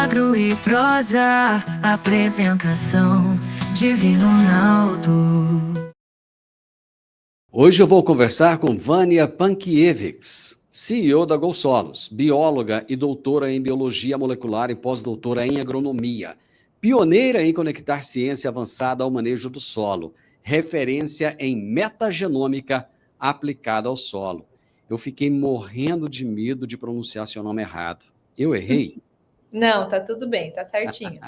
Agro e prosa, apresentação Divino Ronaldo. Hoje eu vou conversar com Vânia Pankiewicz, CEO da GoSolos, bióloga e doutora em biologia molecular e pós-doutora em agronomia, pioneira em conectar ciência avançada ao manejo do solo, referência em metagenômica aplicada ao solo. Eu fiquei morrendo de medo de pronunciar seu nome errado. Eu errei? Não, tá tudo bem, tá certinho.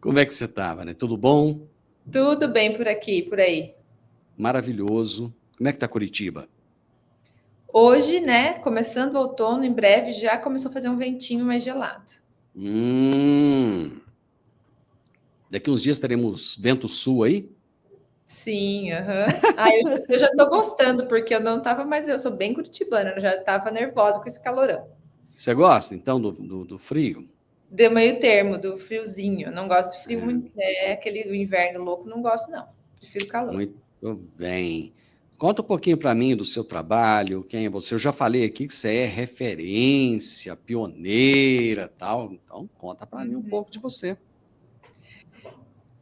Como é que você estava, né? Tudo bom? Tudo bem por aqui e por aí. Maravilhoso. Como é que tá Curitiba? Hoje, né, começando o outono, em breve já começou a fazer um ventinho mais gelado. Daqui uns dias teremos vento sul aí? Sim, aham. Eu já tô gostando, porque eu não tava mais, eu sou bem curitibana, eu já tava nervosa com esse calorão. Você gosta, então, do frio? Deu meio termo do friozinho, não gosto de frio muito, aquele inverno louco, não gosto não, prefiro calor. Muito bem. Conta um pouquinho para mim do seu trabalho, quem é você. Eu já falei aqui que você é referência, pioneira, tal. Então, conta para mim um pouco de você.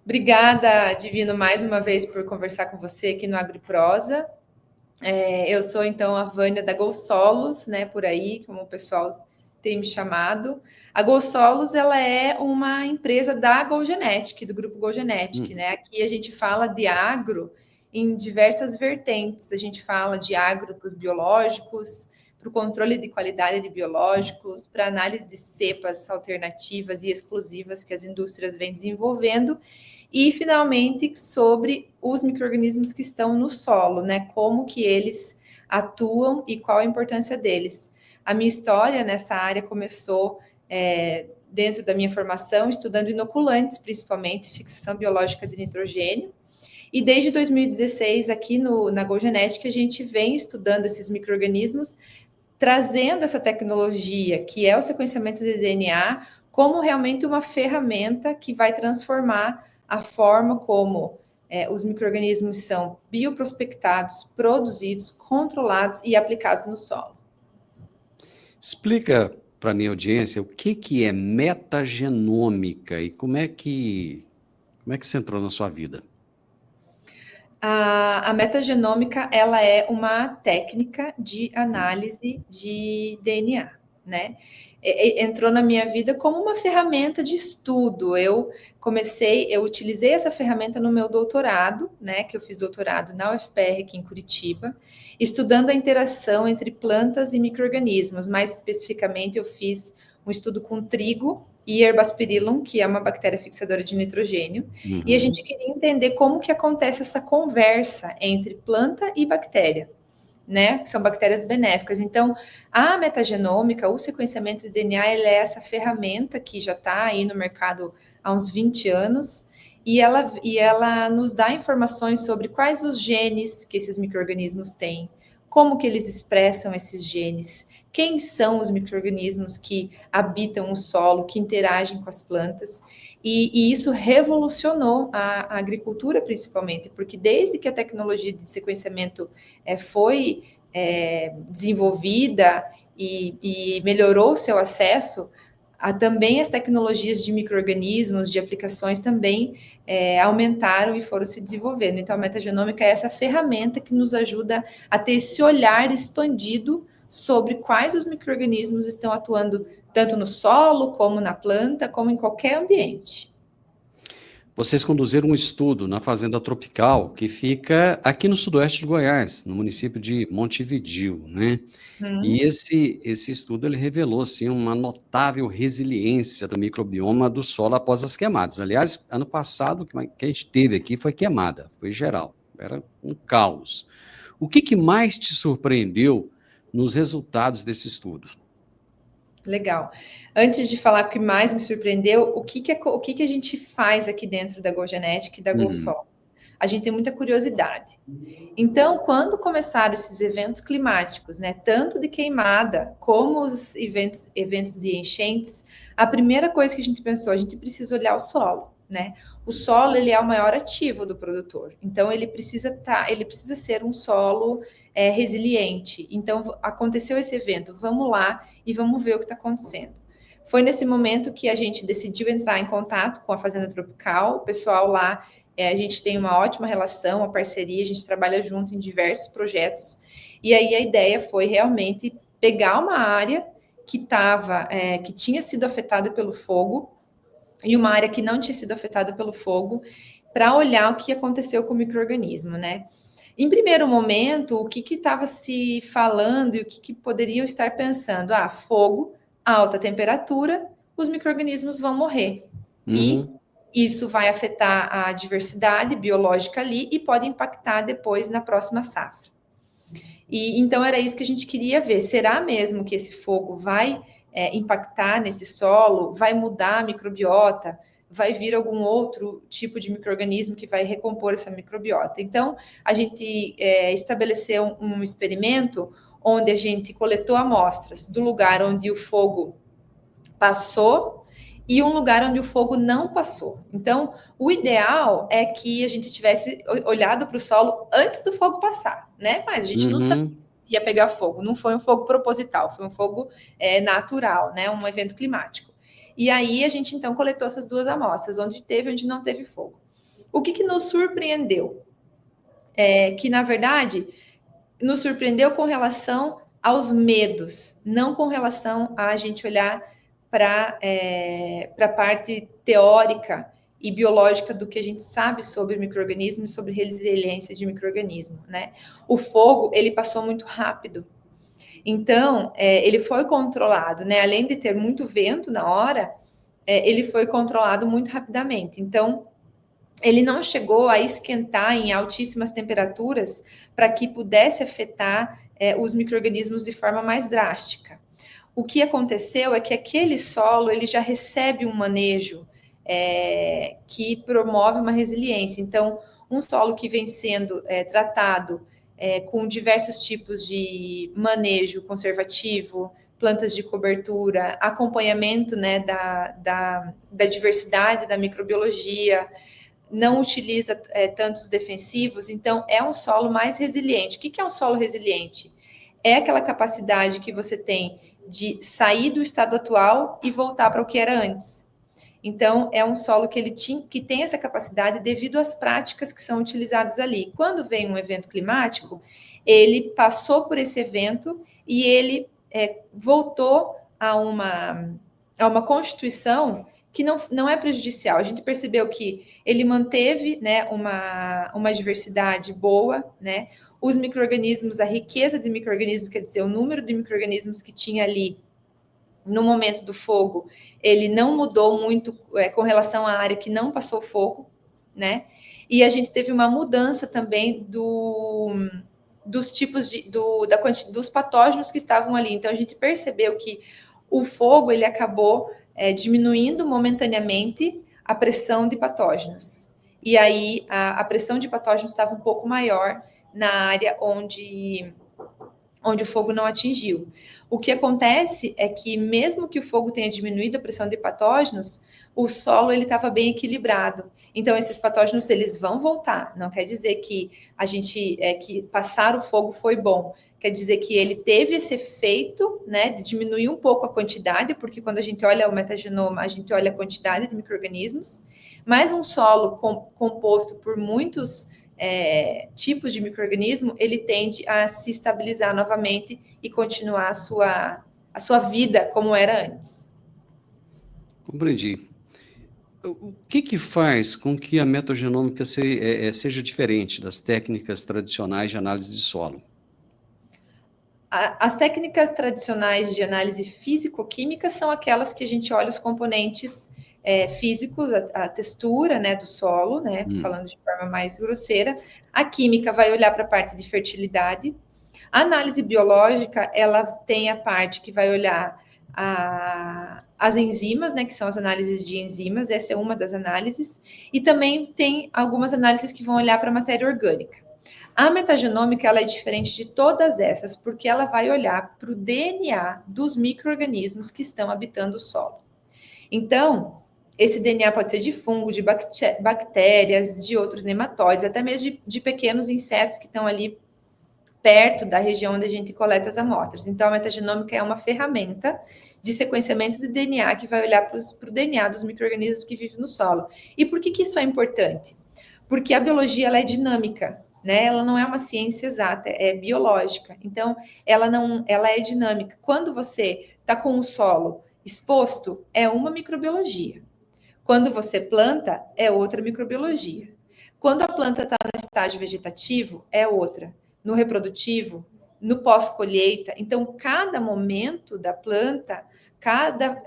Obrigada, Divino, mais uma vez por conversar com você aqui no AgriProsa. Eu sou, então, a Vânia da GoSolos, né, por aí, como o pessoal tem me chamado. A GoSolos, ela é uma empresa da GoGenetic, do grupo GoGenetic, né? Aqui a gente fala de agro em diversas vertentes. A gente fala de agro para os biológicos, para o controle de qualidade de biológicos, para análise de cepas alternativas e exclusivas que as indústrias vêm desenvolvendo, e, finalmente, sobre os micro-organismos que estão no solo, né? Como que eles atuam e qual a importância deles. A minha história nessa área começou dentro da minha formação, estudando inoculantes, principalmente, fixação biológica de nitrogênio. E desde 2016, aqui na GoGenetic, a gente vem estudando esses micro-organismos, trazendo essa tecnologia, que é o sequenciamento de DNA, como realmente uma ferramenta que vai transformar a forma como os micro-organismos são bioprospectados, produzidos, controlados e aplicados no solo. Explica para a minha audiência o que é metagenômica e como é que você entrou na sua vida? A metagenômica, ela é uma técnica de análise de DNA, né? Entrou na minha vida como uma ferramenta de estudo. Eu utilizei essa ferramenta no meu doutorado, né? Que eu fiz doutorado na UFPR aqui em Curitiba, estudando a interação entre plantas e micro-organismos. Mais especificamente, eu fiz um estudo com trigo e Herbacterium, que é uma bactéria fixadora de nitrogênio, e a gente queria entender como que acontece essa conversa entre planta e bactéria, né? Que são bactérias benéficas. Então, a metagenômica, o sequenciamento de DNA, ele é essa ferramenta que já está aí no mercado há uns 20 anos, e ela nos dá informações sobre quais os genes que esses micro-organismos têm, como que eles expressam esses genes, quem são os micro-organismos que habitam o solo, que interagem com as plantas. E isso revolucionou a agricultura, principalmente, porque desde que a tecnologia de sequenciamento foi desenvolvida e melhorou o seu acesso, também as tecnologias de micro-organismos, de aplicações também aumentaram e foram se desenvolvendo. Então, a metagenômica é essa ferramenta que nos ajuda a ter esse olhar expandido sobre quais os micro-organismos estão atuando tanto no solo, como na planta, como em qualquer ambiente. Vocês conduziram um estudo na Fazenda Tropical, que fica aqui no sudoeste de Goiás, no município de Montevidéu, né? E esse estudo ele revelou assim, uma notável resiliência do microbioma do solo após as queimadas. Aliás, ano passado, que a gente teve aqui foi queimada, foi geral, era um caos. O que mais te surpreendeu nos resultados desse estudo? Legal. Antes de falar o que mais me surpreendeu, o que a gente faz aqui dentro da GoGenetic e da GoSolos? A gente tem muita curiosidade. Então, quando começaram esses eventos climáticos, né, tanto de queimada como os eventos de enchentes, a primeira coisa que a gente pensou, a gente precisa olhar o solo, né? O solo, ele é o maior ativo do produtor. Então, ele precisa ser um solo resiliente. Então, aconteceu esse evento, vamos lá e vamos ver o que está acontecendo. Foi nesse momento que a gente decidiu entrar em contato com a Fazenda Tropical. O pessoal lá, a gente tem uma ótima relação, uma parceria, a gente trabalha junto em diversos projetos. E aí a ideia foi realmente pegar uma área que tinha sido afetada pelo fogo e uma área que não tinha sido afetada pelo fogo, para olhar o que aconteceu com o micro-organismo, né? Em primeiro momento, o que estava se falando e o que poderiam estar pensando? Fogo, alta temperatura, os micro-organismos vão morrer. E isso vai afetar a diversidade biológica ali e pode impactar depois na próxima safra. E então era isso que a gente queria ver. Será mesmo que esse fogo vai impactar nesse solo, vai mudar a microbiota, vai vir algum outro tipo de micro-organismo que vai recompor essa microbiota? Então, a gente estabeleceu um experimento onde a gente coletou amostras do lugar onde o fogo passou e um lugar onde o fogo não passou. Então, o ideal é que a gente tivesse olhado para o solo antes do fogo passar, né? Mas a gente não sabia que ia pegar fogo. Não foi um fogo proposital, foi um fogo natural, né? Um evento climático. E aí a gente então coletou essas duas amostras, onde teve e onde não teve fogo. O que nos surpreendeu? Que, na verdade, nos surpreendeu com relação aos medos, não com relação a gente olhar para a parte teórica e biológica do que a gente sabe sobre micro-organismo e sobre resiliência de micro-organismo, né? O fogo, ele passou muito rápido. Então, ele foi controlado, né? Além de ter muito vento na hora, ele foi controlado muito rapidamente. Então, ele não chegou a esquentar em altíssimas temperaturas para que pudesse afetar os micro-organismos de forma mais drástica. O que aconteceu é que aquele solo ele já recebe um manejo que promove uma resiliência. Então, um solo que vem sendo tratado com diversos tipos de manejo conservativo, plantas de cobertura, acompanhamento, né, da diversidade da microbiologia, não utiliza tantos defensivos, então é um solo mais resiliente. O que é um solo resiliente? É aquela capacidade que você tem de sair do estado atual e voltar para o que era antes. Então, é um solo que tem essa capacidade devido às práticas que são utilizadas ali. Quando vem um evento climático, ele passou por esse evento e ele voltou a uma constituição que não é prejudicial. A gente percebeu que ele manteve, né, uma diversidade boa, né? Os micro-organismos, a riqueza de micro-organismos, quer dizer, o número de micro-organismos que tinha ali no momento do fogo, ele não mudou muito com relação à área que não passou fogo, né? E a gente teve uma mudança também dos tipos dos patógenos que estavam ali. Então, a gente percebeu que o fogo, ele acabou diminuindo momentaneamente a pressão de patógenos. E aí, a pressão de patógenos estava um pouco maior na área onde o fogo não atingiu. O que acontece é que, mesmo que o fogo tenha diminuído a pressão de patógenos, o solo ele estava bem equilibrado. Então, esses patógenos eles vão voltar. Não quer dizer que que passar o fogo foi bom. Quer dizer que ele teve esse efeito, né, de diminuir um pouco a quantidade, porque quando a gente olha o metagenoma, a gente olha a quantidade de micro-organismos, mas um solo composto por muitos tipos de micro-organismo, ele tende a se estabilizar novamente e continuar a sua vida como era antes. Compreendi. O que faz com que a metagenômica seja diferente das técnicas tradicionais de análise de solo? As técnicas tradicionais de análise físico-química são aquelas que a gente olha os componentes físicos, a textura, né, do solo, né, falando de forma mais grosseira. A química vai olhar para a parte de fertilidade. A análise biológica, ela tem a parte que vai olhar as enzimas, né, que são as análises de enzimas, essa é uma das análises, e também tem algumas análises que vão olhar para a matéria orgânica. A metagenômica, ela é diferente de todas essas, porque ela vai olhar para o DNA dos micro-organismos que estão habitando o solo. Então, esse DNA pode ser de fungo, de bactérias, de outros nematóides, até mesmo de pequenos insetos que estão ali perto da região onde a gente coleta as amostras. Então, a metagenômica é uma ferramenta de sequenciamento de DNA que vai olhar para o DNA dos micro-organismos que vivem no solo. E por que isso é importante? Porque a biologia ela é dinâmica, né? Ela não é uma ciência exata, é biológica. Então, ela é dinâmica. Quando você está com o solo exposto, é uma microbiologia. Quando você planta, é outra microbiologia. Quando a planta está no estágio vegetativo, é outra. No reprodutivo, no pós-colheita. Então, cada momento da planta, cada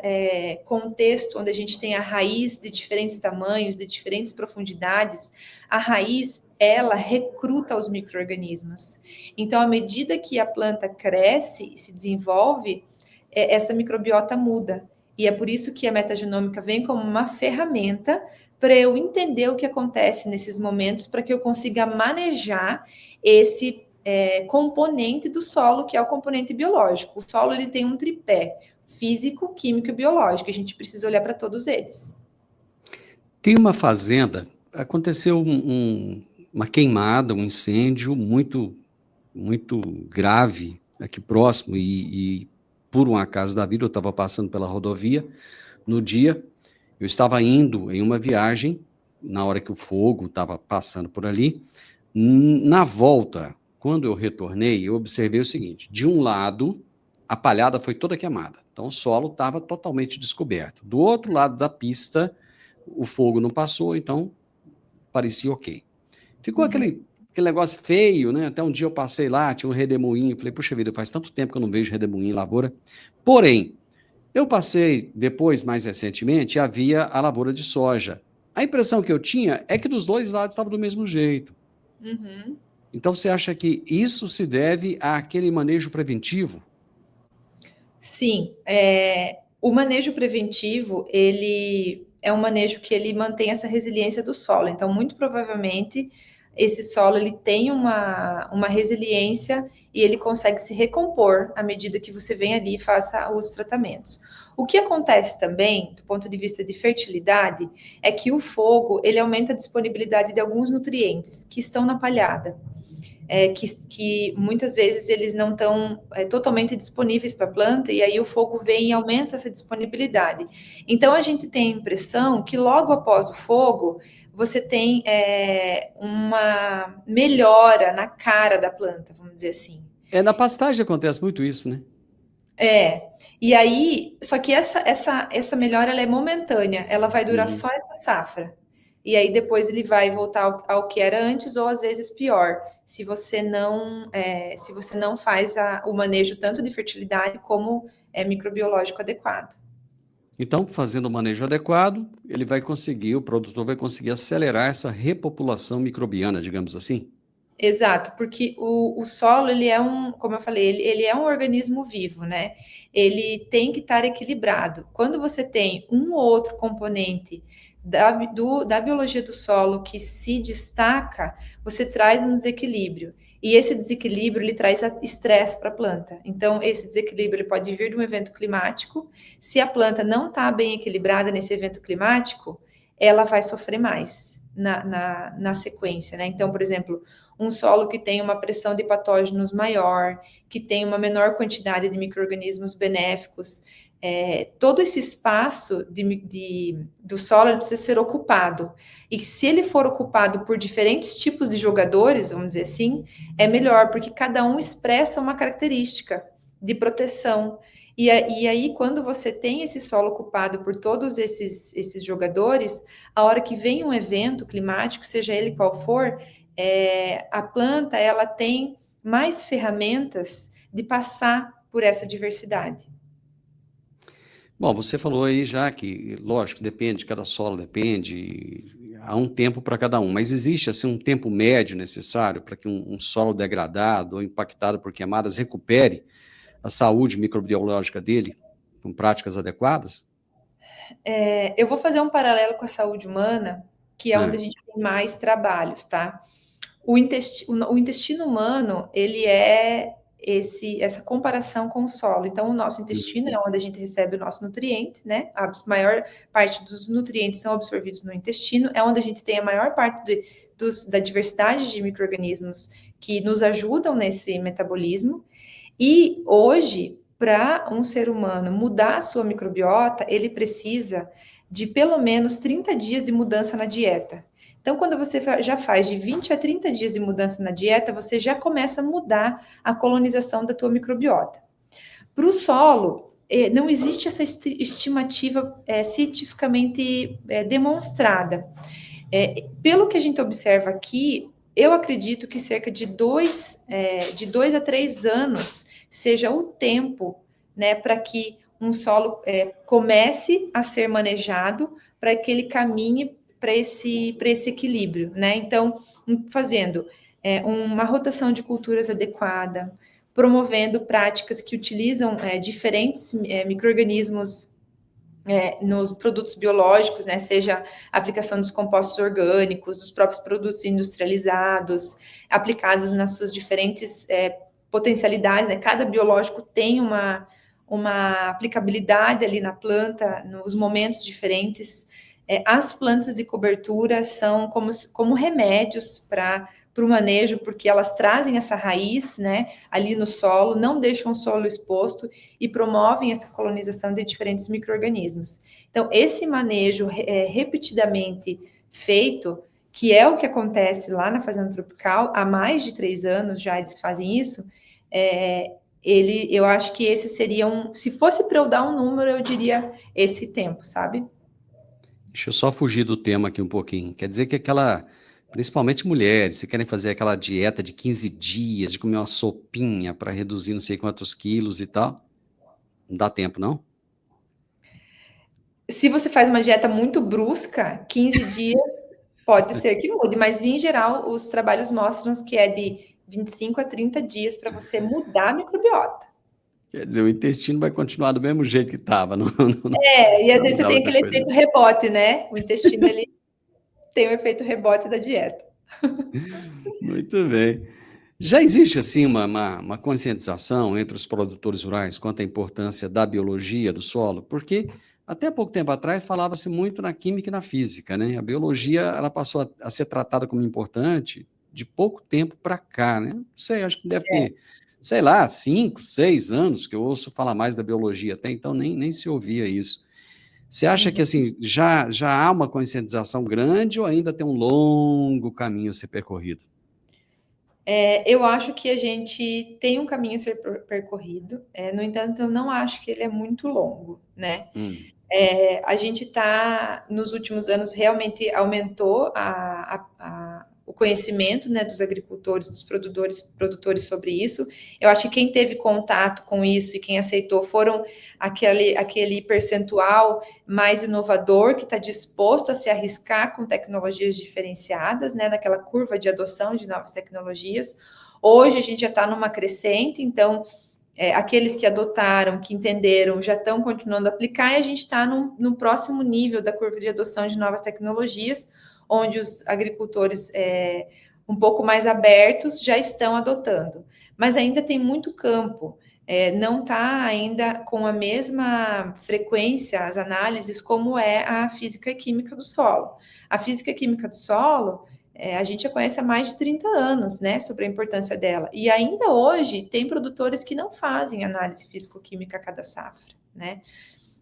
contexto onde a gente tem a raiz de diferentes tamanhos, de diferentes profundidades, a raiz, ela recruta os micro-organismos. Então, à medida que a planta cresce e se desenvolve, essa microbiota muda. E é por isso que a metagenômica vem como uma ferramenta para eu entender o que acontece nesses momentos, para que eu consiga manejar esse componente do solo, que é o componente biológico. O solo ele tem um tripé: físico, químico e biológico. A gente precisa olhar para todos eles. Tem uma fazenda, aconteceu uma queimada, um incêndio muito, muito grave aqui próximo, e por um acaso da vida, eu estava passando pela rodovia no dia, eu estava indo em uma viagem, na hora que o fogo estava passando por ali. Na volta, quando eu retornei, eu observei o seguinte: de um lado, a palhada foi toda queimada, então o solo estava totalmente descoberto. Do outro lado da pista, o fogo não passou, então parecia ok. Ficou aquele negócio feio, né? Até um dia eu passei lá, tinha um redemoinho, falei, puxa vida, faz tanto tempo que eu não vejo redemoinho em lavoura. Porém, eu passei depois, mais recentemente, e havia a lavoura de soja. A impressão que eu tinha é que dos dois lados estava do mesmo jeito. Uhum. Então, você acha que isso se deve àquele manejo preventivo? Sim, o manejo preventivo, ele é um manejo que ele mantém essa resiliência do solo. Então, muito provavelmente, esse solo ele tem uma resiliência e ele consegue se recompor à medida que você vem ali e faça os tratamentos. O que acontece também, do ponto de vista de fertilidade, é que o fogo ele aumenta a disponibilidade de alguns nutrientes que estão na palhada. Que muitas vezes eles não estão totalmente disponíveis para a planta, e aí o fogo vem e aumenta essa disponibilidade. Então, a gente tem a impressão que logo após o fogo, você tem uma melhora na cara da planta, vamos dizer assim. Na pastagem acontece muito isso, né? E aí, só que essa melhora ela é momentânea, ela vai durar só essa safra. E aí depois ele vai voltar ao que era antes, ou às vezes pior, se você não faz o manejo tanto de fertilidade como microbiológico adequado. Então, fazendo o manejo adequado, o produtor vai conseguir acelerar essa repopulação microbiana, digamos assim? Exato, porque o solo, ele é como eu falei, ele é um organismo vivo, né? Ele tem que estar equilibrado. Quando você tem um ou outro componente da biologia do solo que se destaca, você traz um desequilíbrio. E esse desequilíbrio, ele traz estresse para a planta. Então, esse desequilíbrio ele pode vir de um evento climático. Se a planta não está bem equilibrada nesse evento climático, ela vai sofrer mais na sequência, né? Então, por exemplo, um solo que tem uma pressão de patógenos maior, que tem uma menor quantidade de micro-organismos benéficos, todo esse espaço do solo precisa ser ocupado. E se ele for ocupado por diferentes tipos de jogadores, vamos dizer assim, é melhor, porque cada um expressa uma característica de proteção. E aí, quando você tem esse solo ocupado por todos esses jogadores, a hora que vem um evento climático, seja ele qual for, a planta ela tem mais ferramentas de passar por essa diversidade. Bom, você falou aí já que, lógico, depende, cada solo depende, há um tempo para cada um, mas existe assim um tempo médio necessário para que um solo degradado ou impactado por queimadas recupere a saúde microbiológica dele com práticas adequadas? Eu vou fazer um paralelo com a saúde humana, que é onde a gente tem mais trabalhos, tá? O intestino humano, ele é essa comparação com o solo. Então, o nosso intestino é onde a gente recebe o nosso nutriente, né? A maior parte dos nutrientes são absorvidos no intestino, é onde a gente tem a maior parte da diversidade de micro-organismos que nos ajudam nesse metabolismo. E hoje, para um ser humano mudar a sua microbiota, ele precisa de pelo menos 30 dias de mudança na dieta. Então, quando você já faz de 20 a 30 dias de mudança na dieta, você já começa a mudar a colonização da tua microbiota. Para o solo, não existe essa estimativa cientificamente demonstrada. Pelo que a gente observa aqui, eu acredito que cerca de 2 a 3 anos seja o tempo, né, para que um solo comece a ser manejado, para que ele caminhe para esse equilíbrio, né? Então, fazendo uma rotação de culturas adequada, promovendo práticas que utilizam diferentes micro-organismos nos produtos biológicos, né? Seja a aplicação dos compostos orgânicos, dos próprios produtos industrializados, aplicados nas suas diferentes potencialidades, né? Cada biológico tem uma aplicabilidade ali na planta, nos momentos diferentes. As plantas de cobertura são como remédios para o manejo, porque elas trazem essa raiz, né, ali no solo, não deixam o solo exposto e promovem essa colonização de diferentes micro-organismos. Então, esse manejo repetidamente feito, que é o que acontece lá na Fazenda Tropical, há mais de 3 anos já eles fazem isso, eu acho que esse seria se fosse para eu dar um número, eu diria esse tempo, sabe? Deixa eu só fugir do tema aqui um pouquinho. Quer dizer que principalmente mulheres, se querem fazer aquela dieta de 15 dias, de comer uma sopinha para reduzir não sei quantos quilos e tal, não dá tempo, não? Se você faz uma dieta muito brusca, 15 dias pode ser que mude, mas em geral os trabalhos mostram que é de 25 a 30 dias para você mudar a microbiota. Quer dizer, o intestino vai continuar do mesmo jeito que estava. E às vezes você tem aquele efeito rebote, né? O intestino, ele tem o efeito rebote da dieta. Muito bem. Já existe, assim, uma conscientização entre os produtores rurais quanto à importância da biologia do solo? Porque até pouco tempo atrás falava-se muito na química e na física, né? A biologia, ela passou a ser tratada como importante de pouco tempo para cá, né? Não sei, acho que deve ter, sei lá, 5, 6 anos que eu ouço falar mais da biologia, até então nem se ouvia isso. Você acha que, assim, já há uma conscientização grande ou ainda tem um longo caminho a ser percorrido? Eu acho que a gente tem um caminho a ser percorrido, no entanto, eu não acho que ele é muito longo, né? A gente está, nos últimos anos, realmente aumentou o conhecimento, né, dos agricultores, dos produtores sobre isso. Eu acho que quem teve contato com isso e quem aceitou foram aquele percentual mais inovador, que está disposto a se arriscar com tecnologias diferenciadas, né, naquela curva de adoção de novas tecnologias. Hoje a gente já está numa crescente, então aqueles que adotaram, que entenderam, já estão continuando a aplicar, e a gente está no próximo nível da curva de adoção de novas tecnologias, onde os agricultores um pouco mais abertos já estão adotando. Mas ainda tem muito campo, não está ainda com a mesma frequência as análises como é a física e química do solo. A física e química do solo, a gente já conhece há mais de 30 anos, né, sobre a importância dela. E ainda hoje tem produtores que não fazem análise físico-química a cada safra, né?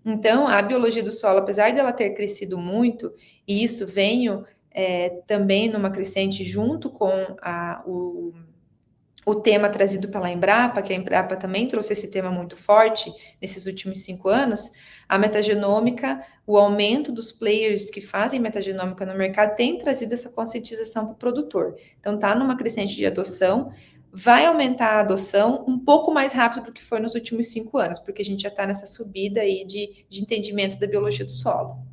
Então, a biologia do solo, apesar dela ter crescido muito, e isso venho também numa crescente junto com o tema trazido pela Embrapa, que a Embrapa também trouxe esse tema muito forte nesses últimos 5 anos, a metagenômica, o aumento dos players que fazem metagenômica no mercado tem trazido essa conscientização para o produtor. Então, está numa crescente de adoção, vai aumentar a adoção um pouco mais rápido do que foi nos últimos 5 anos, porque a gente já está nessa subida aí de entendimento da biologia do solo.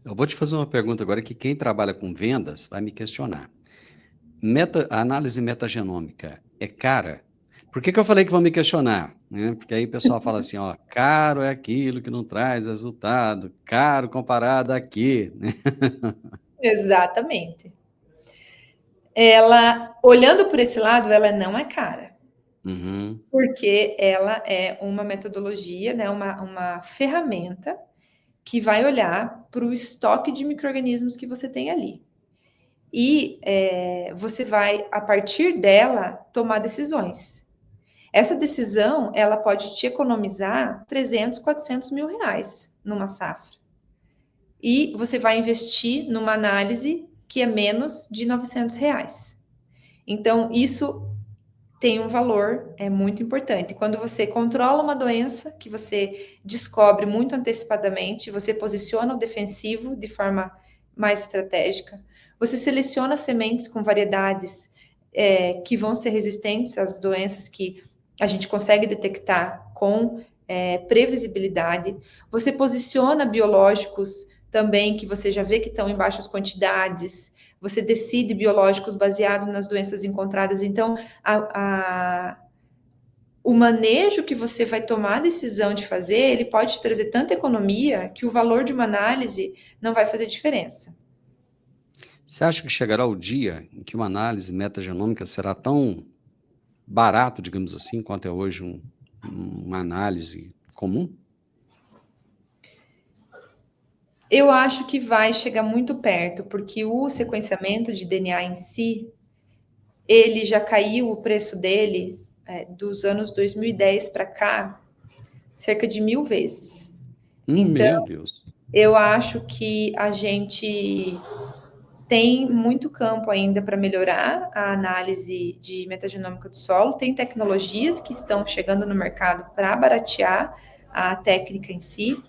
Eu vou te fazer uma pergunta agora que quem trabalha com vendas vai me questionar. A análise metagenômica é cara? Por que eu falei que vão me questionar? Né? Porque aí o pessoal fala assim, ó, caro é aquilo que não traz resultado, caro comparado a quê? Né? Exatamente. Ela, olhando por esse lado, ela não é cara. Porque ela é uma metodologia, né, uma ferramenta que vai olhar para o estoque de micro-organismos que você tem ali. E você vai, a partir dela, tomar decisões. Essa decisão, ela pode te economizar 300, 400 mil reais numa safra. E você vai investir numa análise que é menos de 900 reais. Então, isso tem um valor, é muito importante. Quando você controla uma doença, que você descobre muito antecipadamente, você posiciona o defensivo de forma mais estratégica, você seleciona sementes com variedades que vão ser resistentes às doenças que a gente consegue detectar com previsibilidade, você posiciona biológicos também que você já vê que estão em baixas quantidades, você decide biológicos baseados nas doenças encontradas. Então, o manejo que você vai tomar a decisão de fazer, ele pode trazer tanta economia que o valor de uma análise não vai fazer diferença. Você acha que chegará o dia em que uma análise metagenômica será tão barato, digamos assim, quanto é hoje uma análise comum? Eu acho que vai chegar muito perto, porque o sequenciamento de DNA em si, ele já caiu o preço dele dos anos 2010 para cá, cerca de 1000 vezes. Meu Deus. Eu acho que a gente tem muito campo ainda para melhorar a análise de metagenômica do solo. Tem tecnologias que estão chegando no mercado para baratear a técnica em si.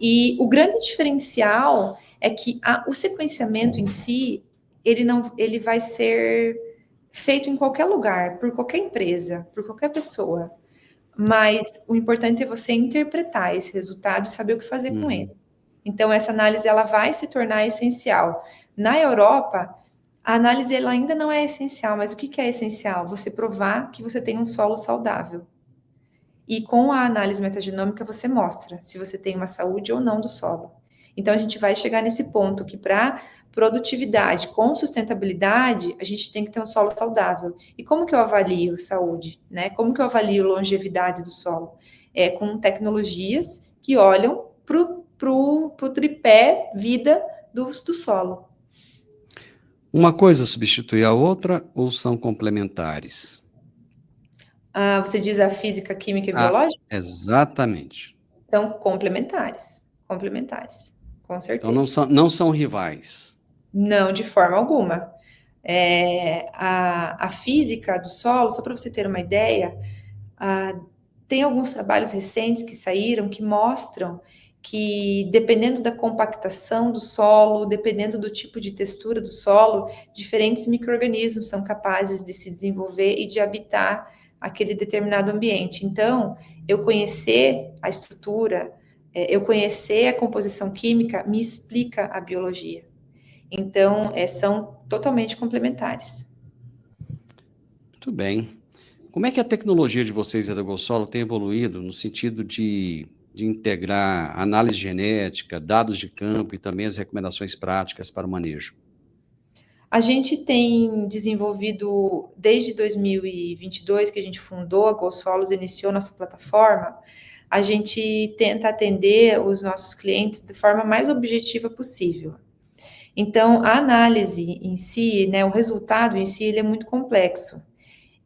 E o grande diferencial é que o sequenciamento em si, ele vai ser feito em qualquer lugar, por qualquer empresa, por qualquer pessoa. Mas o importante é você interpretar esse resultado e saber o que fazer com ele. Então, essa análise ela vai se tornar essencial. Na Europa, a análise ela ainda não é essencial, mas o que é essencial? Você provar que você tem um solo saudável. E com a análise metagenômica você mostra se você tem uma saúde ou não do solo. Então, a gente vai chegar nesse ponto que para produtividade com sustentabilidade, a gente tem que ter um solo saudável. E como que eu avalio saúde, né? Como que eu avalio longevidade do solo? É com tecnologias que olham para o tripé vida do solo. Uma coisa substitui a outra ou são complementares? Você diz a física, química e biológica? Exatamente. São complementares. Complementares, com certeza. Então não são rivais. Não, de forma alguma. A física do solo, só para você ter uma ideia, tem alguns trabalhos recentes que saíram que mostram que, dependendo da compactação do solo, dependendo do tipo de textura do solo, diferentes micro-organismos são capazes de se desenvolver e de habitar aquele determinado ambiente. Então, eu conhecer a estrutura, eu conhecer a composição química, me explica a biologia. Então, são totalmente complementares. Muito bem. Como é que a tecnologia de vocês da GoSolo tem evoluído no sentido de integrar análise genética, dados de campo e também as recomendações práticas para o manejo? A gente tem desenvolvido, desde 2022, que a gente fundou a GoSolos, iniciou nossa plataforma, a gente tenta atender os nossos clientes de forma mais objetiva possível. Então, a análise em si, né, o resultado em si, ele é muito complexo.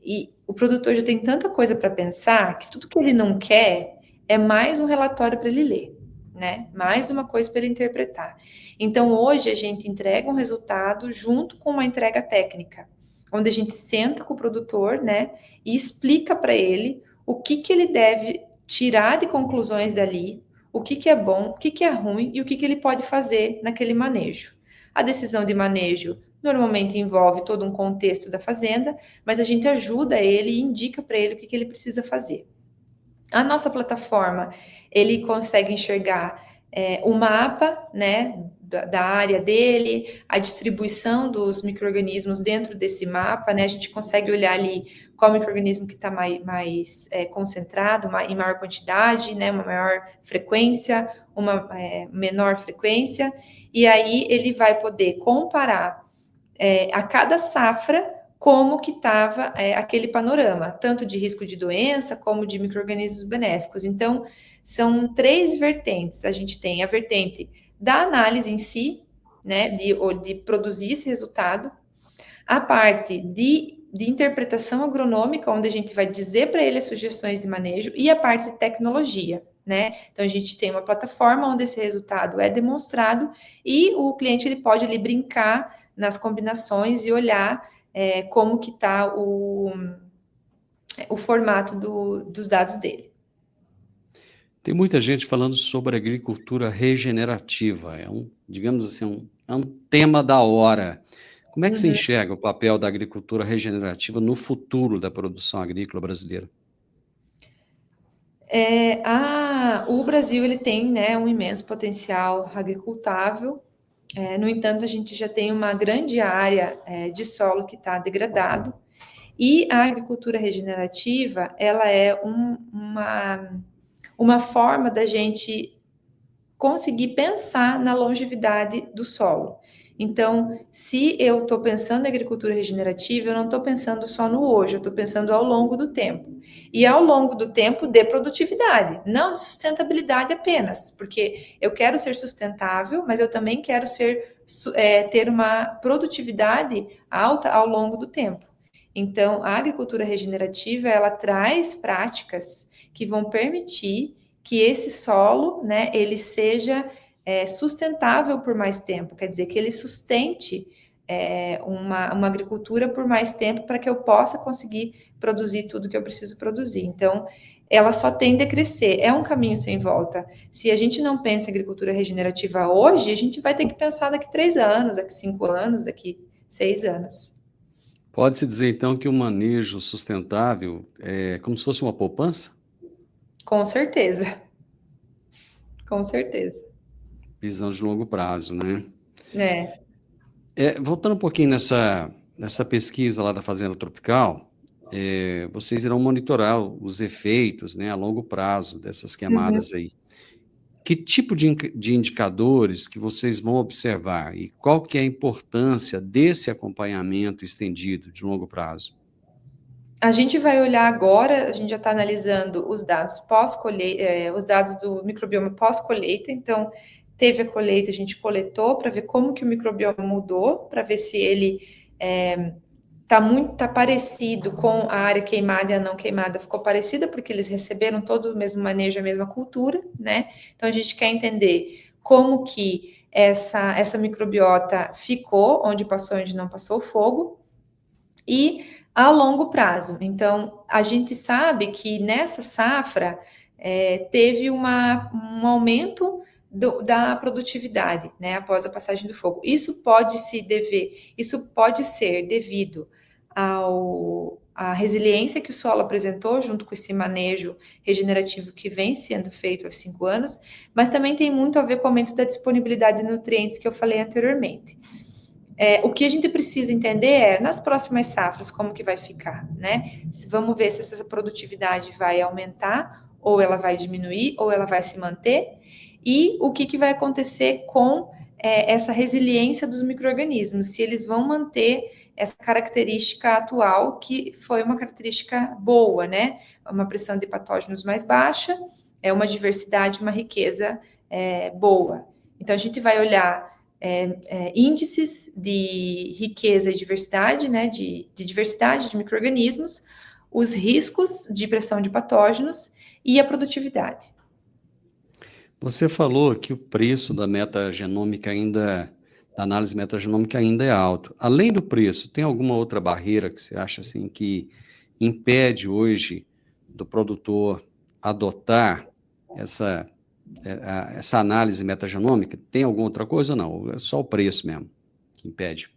E o produtor já tem tanta coisa para pensar que tudo que ele não quer é mais um relatório para ele ler, né? Mais uma coisa para ele interpretar. Então, hoje a gente entrega um resultado junto com uma entrega técnica, onde a gente senta com o produtor, né, e explica para ele o que ele deve tirar de conclusões dali, o que é bom, o que é ruim e o que ele pode fazer naquele manejo. A decisão de manejo normalmente envolve todo um contexto da fazenda, mas a gente ajuda ele e indica para ele o que ele precisa fazer. A nossa plataforma, ele consegue enxergar o mapa, né, da área dele, a distribuição dos micro-organismos dentro desse mapa, né, a gente consegue olhar ali qual micro-organismo que está mais concentrado, em maior quantidade, né, uma maior frequência, uma menor frequência, e aí ele vai poder comparar a cada safra como que estava aquele panorama, tanto de risco de doença como de micro-organismos benéficos. Então, são 3 vertentes. A gente tem a vertente da análise em si, né, de produzir esse resultado, a parte de de interpretação agronômica, onde a gente vai dizer para ele as sugestões de manejo, e a parte de tecnologia, né? Então a gente tem uma plataforma onde esse resultado é demonstrado e o cliente ele pode ali brincar nas combinações e olhar como que está o formato dos dados dele. Tem muita gente falando sobre agricultura regenerativa. Digamos assim, é um tema da hora. Como é que você enxerga o papel da agricultura regenerativa no futuro da produção agrícola brasileira? O Brasil ele tem, né, um imenso potencial agricultável. No entanto, a gente já tem uma grande área de solo que está degradado. E a agricultura regenerativa, ela é uma forma da gente conseguir pensar na longevidade do solo. Então, se eu estou pensando em agricultura regenerativa, eu não estou pensando só no hoje, eu estou pensando ao longo do tempo. E ao longo do tempo de produtividade, não de sustentabilidade apenas, porque eu quero ser sustentável, mas eu também quero ter uma produtividade alta ao longo do tempo. Então, a agricultura regenerativa, ela traz práticas que vão permitir que esse solo, né, ele seja sustentável por mais tempo, quer dizer, que ele sustente uma agricultura por mais tempo para que eu possa conseguir produzir tudo que eu preciso produzir. Então, ela só tende a crescer, é um caminho sem volta. Se a gente não pensa em agricultura regenerativa hoje, a gente vai ter que pensar daqui 3 anos, daqui 5 anos, daqui 6 anos. Pode-se dizer, então, que o manejo sustentável é como se fosse uma poupança? Com certeza. Com certeza. Visão de longo prazo, né? É. Voltando um pouquinho nessa pesquisa lá da Fazenda Tropical, vocês irão monitorar os efeitos, né, a longo prazo dessas queimadas aí. Que tipo de indicadores que vocês vão observar e qual que é a importância desse acompanhamento estendido de longo prazo? A gente vai olhar agora, a gente já está analisando os dados pós-colheita, os dados do microbioma pós-colheita. Então, teve a colheita, a gente coletou para ver como que o microbioma mudou, para ver se ele tá parecido com a área queimada e a não queimada ficou parecida, porque eles receberam todo o mesmo manejo, a mesma cultura, né? Então, a gente quer entender como que essa microbiota ficou, onde passou, onde não passou o fogo, e a longo prazo. Então, a gente sabe que nessa safra teve um aumento da produtividade, né, após a passagem do fogo. Isso pode ser devido à resiliência que o solo apresentou junto com esse manejo regenerativo que vem sendo feito há 5 anos, mas também tem muito a ver com o aumento da disponibilidade de nutrientes que eu falei anteriormente. O que a gente precisa entender nas próximas safras, como que vai ficar, né? Vamos ver se essa produtividade vai aumentar, ou ela vai diminuir, ou ela vai se manter, e o que vai acontecer com essa resiliência dos micro-organismos, se eles vão manter essa característica atual, que foi uma característica boa, né? Uma pressão de patógenos mais baixa, uma diversidade, uma riqueza boa. Então, a gente vai olhar índices de riqueza e diversidade, né, de diversidade de micro-organismos, os riscos de pressão de patógenos e a produtividade. Você falou que o preço da análise metagenômica ainda é alto. Além do preço, tem alguma outra barreira que você acha assim que impede hoje do produtor adotar essa análise metagenômica? Tem alguma outra coisa ou não? É só o preço mesmo que impede?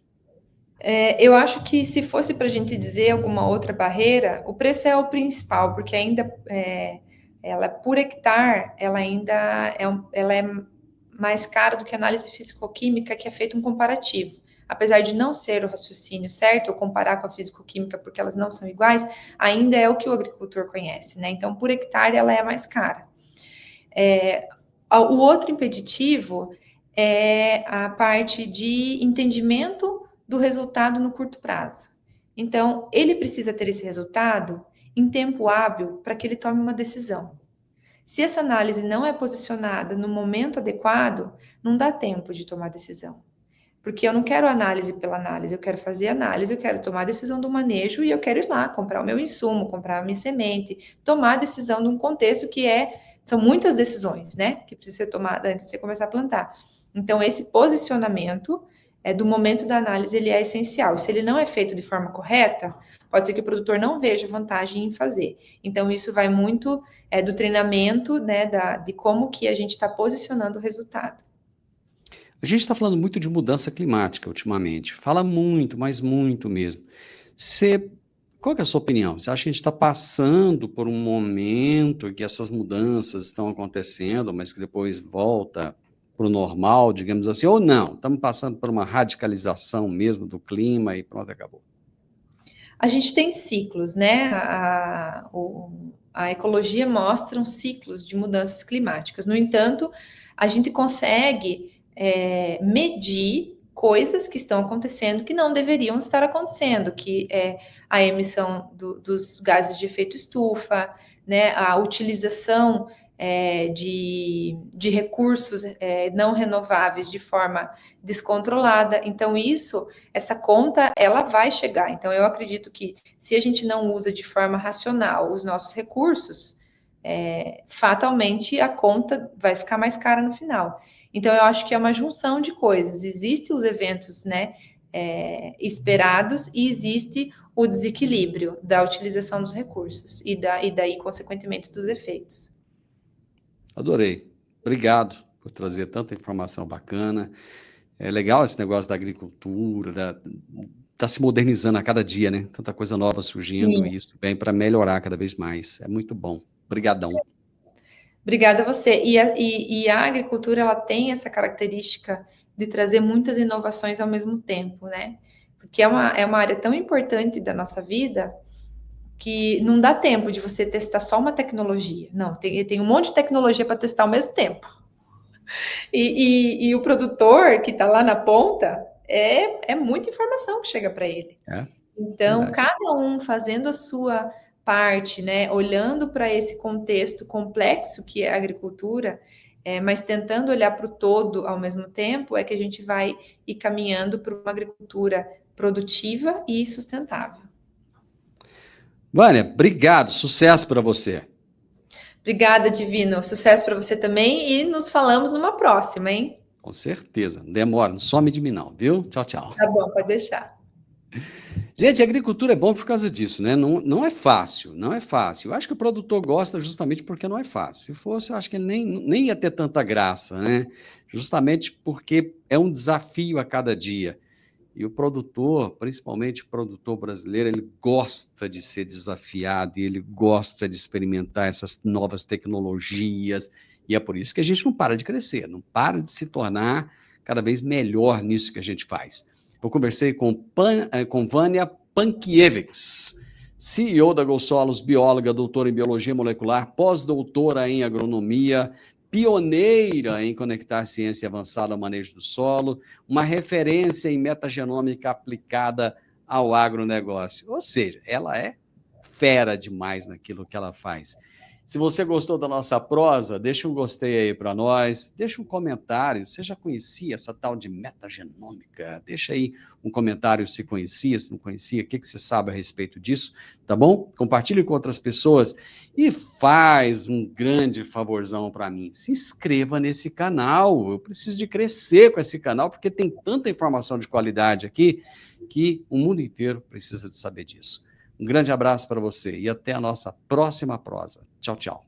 Eu acho que se fosse para a gente dizer alguma outra barreira, o preço é o principal, porque ainda ela por hectare, ela ainda ela é mais cara do que a análise físico-química, que é feito um comparativo. Apesar de não ser o raciocínio certo, ou comparar com a físico-química, porque elas não são iguais, ainda é o que o agricultor conhece, né? Então, por hectare, ela é mais cara. O outro impeditivo é a parte de entendimento do resultado no curto prazo. Então, ele precisa ter esse resultado em tempo hábil para que ele tome uma decisão. Se essa análise não é posicionada no momento adequado, não dá tempo de tomar decisão. Porque eu não quero análise pela análise, eu quero fazer análise, eu quero tomar a decisão do manejo e eu quero ir lá, comprar o meu insumo, comprar a minha semente, tomar a decisão de um contexto são muitas decisões, né, que precisa ser tomada antes de você começar a plantar. Então, esse posicionamento do momento da análise, ele é essencial. Se ele não é feito de forma correta, pode ser que o produtor não veja vantagem em fazer. Então, isso vai muito do treinamento, né, de como que a gente está posicionando o resultado. A gente está falando muito de mudança climática ultimamente. Fala muito, mas muito mesmo. Qual que é a sua opinião? Você acha que a gente está passando por um momento que essas mudanças estão acontecendo, mas que depois volta para o normal, digamos assim, ou não? Estamos passando por uma radicalização mesmo do clima e pronto, acabou. A gente tem ciclos, né? A ecologia mostra ciclos de mudanças climáticas. No entanto, a gente consegue medir coisas que estão acontecendo que não deveriam estar acontecendo, que é a emissão dos gases de efeito estufa, né? A utilização de recursos não renováveis de forma descontrolada. Então, essa conta, ela vai chegar. Então, eu acredito que se a gente não usa de forma racional os nossos recursos, fatalmente a conta vai ficar mais cara no final. Então, eu acho que é uma junção de coisas. Existem os eventos, né, esperados e existe o desequilíbrio da utilização dos recursos e daí, consequentemente, dos efeitos. Adorei. Obrigado por trazer tanta informação bacana. É legal esse negócio da agricultura, tá se modernizando a cada dia, né? Tanta coisa nova surgindo e isso vem para melhorar cada vez mais. É muito bom. Obrigadão. Obrigada a você. E a agricultura, ela tem essa característica de trazer muitas inovações ao mesmo tempo, né? Porque é uma área tão importante da nossa vida que não dá tempo de você testar só uma tecnologia. Não, tem um monte de tecnologia para testar ao mesmo tempo. E o produtor que está lá na ponta, é muita informação que chega para ele. Então, verdade. Cada um fazendo a sua parte, né, olhando para esse contexto complexo que é a agricultura, mas tentando olhar para o todo ao mesmo tempo, é que a gente vai ir caminhando para uma agricultura produtiva e sustentável. Vânia, obrigado, sucesso para você. Obrigada, Divino, sucesso para você também e nos falamos numa próxima, hein? Com certeza, não demora, não some de mim não, viu? Tchau, tchau. Tá bom, pode deixar. Gente, a agricultura é bom por causa disso, né? Não é fácil, não é fácil. Eu acho que o produtor gosta justamente porque não é fácil. Se fosse, eu acho que ele nem ia ter tanta graça, né? Justamente porque é um desafio a cada dia. E o produtor, principalmente o produtor brasileiro, ele gosta de ser desafiado e ele gosta de experimentar essas novas tecnologias. E é por isso que a gente não para de crescer, não para de se tornar cada vez melhor nisso que a gente faz. Eu conversei com Vânia Pankiewicz, CEO da GoSolos, bióloga, doutora em biologia molecular, pós-doutora em agronomia, pioneira em conectar ciência avançada ao manejo do solo, uma referência em metagenômica aplicada ao agronegócio. Ou seja, ela é fera demais naquilo que ela faz. Se você gostou da nossa prosa, deixa um gostei aí para nós, deixa um comentário. Você já conhecia essa tal de metagenômica? Deixa aí um comentário se conhecia, se não conhecia, o que você sabe a respeito disso, tá bom? Compartilhe com outras pessoas e faz um grande favorzão para mim. Se inscreva nesse canal, eu preciso de crescer com esse canal, porque tem tanta informação de qualidade aqui que o mundo inteiro precisa de saber disso. Um grande abraço para você e até a nossa próxima prosa. Tchau, tchau.